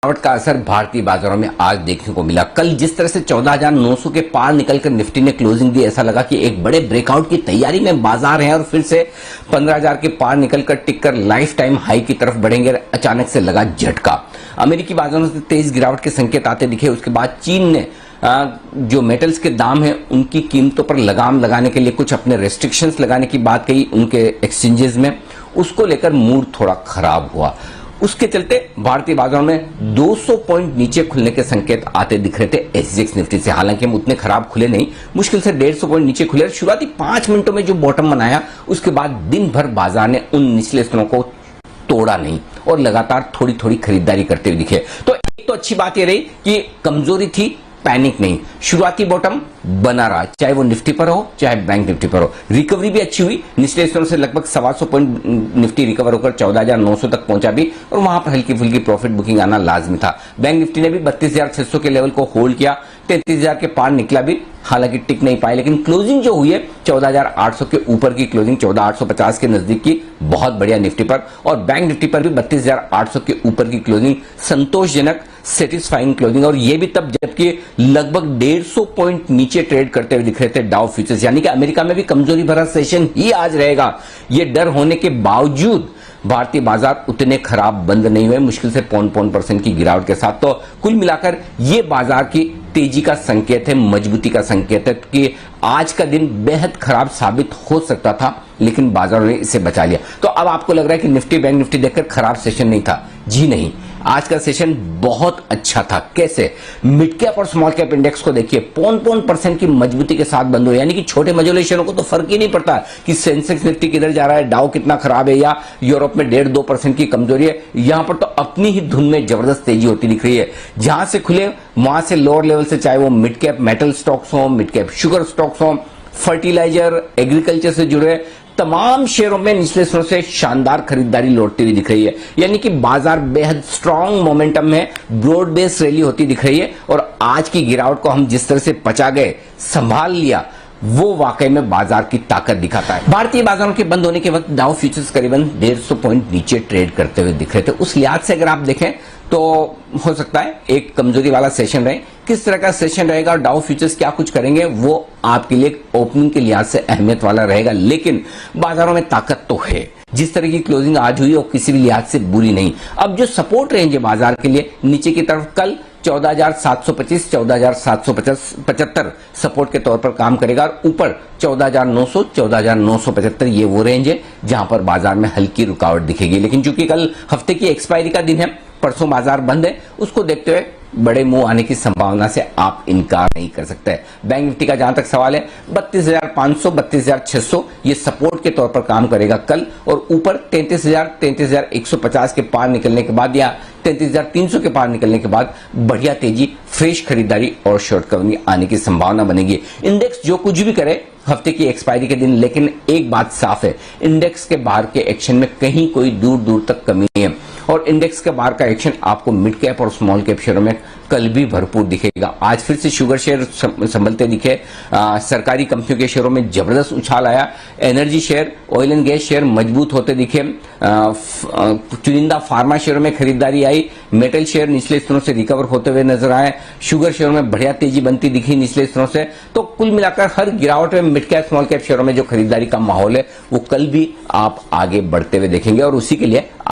गिरावट का असर भारतीय बाजारों में आज देखने को मिला। कल जिस तरह से 14,900 के पार निकलकर निफ्टी ने क्लोजिंग दी, ऐसा लगा कि एक बड़े ब्रेकआउट की तैयारी में बाजार है और फिर से 15,000 के पार निकलकर टिककर लाइफ टाइम हाई की तरफ बढ़ेंगे। अचानक से लगा झटका। अमेरिकी बाजारों से तेज गिरावट के संकेत आते दिखे। उसके बाद चीन ने जो मेटल्स के दाम हैं उनकी कीमतों पर लगाम लगाने के लिए कुछ अपने रेस्ट्रिक्शंस लगाने की बात कही उनके एक्सचेंजेस में। उसको लेकर मूड थोड़ा खराब हुआ। उसके चलते भारतीय बाजारों में 200 पॉइंट नीचे खुलने के संकेत आते दिख रहे थे एसजीएक्स निफ्टी से। हालांकि हम उतने खराब खुले नहीं, मुश्किल से 150 पॉइंट नीचे खुले। शुरुआती 5 मिनटों में जो बॉटम बनाया, उसके बाद दिन भर बाजार ने उन निचले स्तरों को तोड़ा नहीं और लगातार थोड़ी थोड़ी खरीदारी करते हुए दिखे। तो एक तो अच्छी बात यह रही कि कमजोरी थी, पैनिक नहीं। शुरुआती बॉटम बना रहा, चाहे वो निफ्टी पर हो चाहे बैंक निफ्टी पर हो। रिकवरी भी अच्छी हुई। निचले स्तरों से लगभग 125 पॉइंट निफ्टी रिकवर होकर 14,900 तक पहुंचा भी, और वहां पर हल्की फुल्की प्रॉफिट बुकिंग आना लाजमी था। बैंक निफ्टी ने भी 32,600 के लेवल को होल्ड किया, 33,000 के पार निकला भी, हालांकि टिक नहीं पाए। लेकिन क्लोजिंग जो हुई है 14,800 के ऊपर की क्लोजिंग, 14,850 के नजदीक की, बहुत बढ़िया निफ्टी पर। और बैंक निफ्टी पर भी 32,800 के ऊपर की क्लोजिंग, संतोषजनक, सेटिस्फाइंग क्लोजिंग। और यह भी तब जबकि लगभग 150 पॉइंट नीचे ट्रेड करते हुए दिख रहे थे डाउ फ्यूचर्स। यानी कि अमेरिका में भी कमजोरी भरा सेशन ही आज रहेगा, यह डर होने के बावजूद भारतीय बाजार उतने खराब बंद नहीं हुए, मुश्किल से 0.1% की गिरावट के साथ। तो कुल मिलाकर ये बाजार की तेजी का संकेत है, मजबूती का संकेत है कि आज का दिन बेहद खराब साबित हो सकता था, लेकिन बाजारों ने इसे बचा लिया। तो अब आपको लग रहा है कि निफ्टी बैंक निफ्टी देखकर खराब सेशन नहीं था? जी नहीं, आज का सेशन बहुत अच्छा था। कैसे? मिड कैप और स्मॉल कैप इंडेक्स को देखिए, 0.1% की मजबूती के साथ बंद हुए। यानी कि छोटे मझोले शेयरों को तो फर्क ही नहीं पड़ता कि सेंसेक्स निफ्टी किधर जा रहा है, डाउ कितना खराब है, या यूरोप में 1.5-2% की कमजोरी है। यहां पर तो अपनी ही धुन में जबरदस्त तेजी होती दिख रही है। जहां से खुले वहां से लोअर लेवल से, चाहे वो मिड कैप मेटल स्टॉक्स हो, मिड कैप शुगर स्टॉक्स हो, फर्टिलाइजर, एग्रीकल्चर से जुड़े तमाम शेयरों में निचले स्तरों से शानदार खरीदारी लौटती हुई दिख रही है। यानी कि बाजार बेहद स्ट्रांग मोमेंटम में ब्रॉड बेस रैली होती दिख रही है। और आज की गिरावट को हम जिस तरह से पचा गए, संभाल लिया, वो वाकई में बाजार की ताकत दिखाता है। भारतीय बाजारों के बंद होने के वक्त डाउ फ्यूचर्स करीबन 150 पॉइंट नीचे ट्रेड करते हुए दिख रहे थे। उस लिहाज से अगर आप देखें तो हो सकता है एक कमजोरी वाला सेशन रहे। किस तरह का सेशन रहेगा और डाउ फ्यूचर्स क्या कुछ करेंगे, वो आपके लिए ओपनिंग के लिहाज से अहमियत वाला रहेगा। लेकिन बाजारों में ताकत तो है। जिस तरह की क्लोजिंग आज हुई वो किसी भी लिहाज से बुरी नहीं। अब जो सपोर्ट रेंज है बाजार के लिए नीचे की तरफ, कल 14,725, 14,775 सपोर्ट के तौर पर काम करेगा, और ऊपर 14,900, 14,975 ये वो रेंज है जहां पर बाजार में हल्की रुकावट दिखेगी। लेकिन चूंकि कल हफ्ते की एक्सपायरी का दिन है, परसों बाजार बंद है, उसको देखते हुए बड़े मुंह आने की संभावना से आप इनकार नहीं कर सकते। बैंक निफ्टी का जहां तक सवाल है, 32,500, 32,600 ये सपोर्ट के तौर पर काम करेगा कल, और ऊपर 33,000, 33,150 के पार निकलने के बाद, या 33,300 के पार निकलने के बाद बढ़िया तेजी, फ्रेश खरीदारी और शॉर्ट कवरिंग आने की संभावना बनेगी। इंडेक्स जो कुछ भी करे हफ्ते की एक्सपायरी के दिन, लेकिन एक बात साफ है, इंडेक्स के बाहर के एक्शन में कहीं कोई दूर दूर तक कमी नहीं है। और इंडेक्स के बाहर का एक्शन आपको मिड कैप और स्मॉल कैप शेयरों में कल भी भरपूर दिखेगा। आज फिर से शुगर शेयर संभलते दिखे, सरकारी कंपनियों के शेयरों में जबरदस्त उछाल आया, energy share, oil and gas share मजबूत होते दिखे, चुनिंदा फार्मा शेयरों में खरीदारी आई, मेटल शेयर निचले स्तरों से रिकवर होते हुए नजर आए, शुगर शेयरों में बढ़िया तेजी बनती दिखी निचले स्तरों से। तो कुल मिलाकर हर गिरावट में मिड कैप स्मॉल कैप शेयरों में जो खरीदारी का माहौल है वो कल भी आप आगे बढ़ते हुए देखेंगे, और उसी के लिए